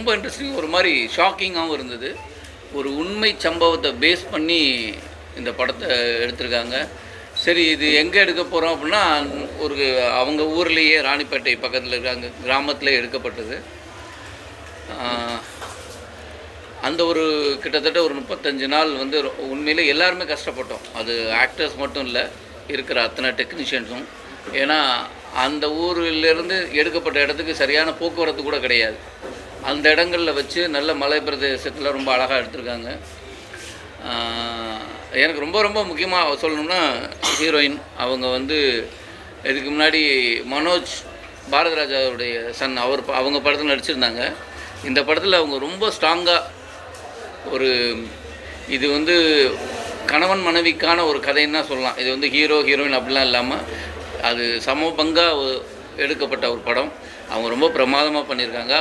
ரொம்ப இன்ட்ரெஸ்டிங், ஒரு மாதிரி ஷாக்கிங்காகவும் இருந்தது. ஒரு உண்மை சம்பவத்தை பேஸ் பண்ணி இந்த படத்தை எடுத்திருக்காங்க. சரி, இது எங்கே எடுக்க போகிறோம் அப்படின்னா, ஒரு அவங்க ஊர்லேயே ராணிப்பேட்டை பக்கத்தில் இருக்காங்க கிராமத்தில் எடுக்கப்பட்டது. அந்த ஒரு கிட்டத்தட்ட ஒரு 35 நாள் வந்து உண்மையிலே எல்லாருமே கஷ்டப்பட்டோம். அது ஆக்டர்ஸ் மட்டும் இல்லை, இருக்கிற அத்தனை டெக்னீஷியன்ஸும். ஏன்னா அந்த ஊரிலேருந்து எடுக்கப்பட்ட இடத்துக்கு சரியான போக்குவரத்து கூட கிடையாது. அந்த இடங்களில் வச்சு நல்ல மலை பிரதேசத்தில் ரொம்ப அழகாக எடுத்திருக்காங்க. எனக்கு ரொம்ப ரொம்ப முக்கியமாக சொல்லணும்னா ஹீரோயின் அவங்க வந்து இதுக்கு முன்னாடி மனோஜ் பாரதிராஜாவுடைய சன் அவங்க படத்தில் நடிச்சிருந்தாங்க. இந்த படத்தில் அவங்க ரொம்ப ஸ்ட்ராங்காக ஒரு இது வந்து கணவன் மனைவிக்கான ஒரு கதைன்னு தான் சொல்லலாம். இது வந்து ஹீரோ ஹீரோயின் அப்படிலாம் இல்லாமல் அது சமபங்காக எடுக்கப்பட்ட ஒரு படம். அவங்க ரொம்ப பிரமாதமாக பண்ணியிருக்காங்க.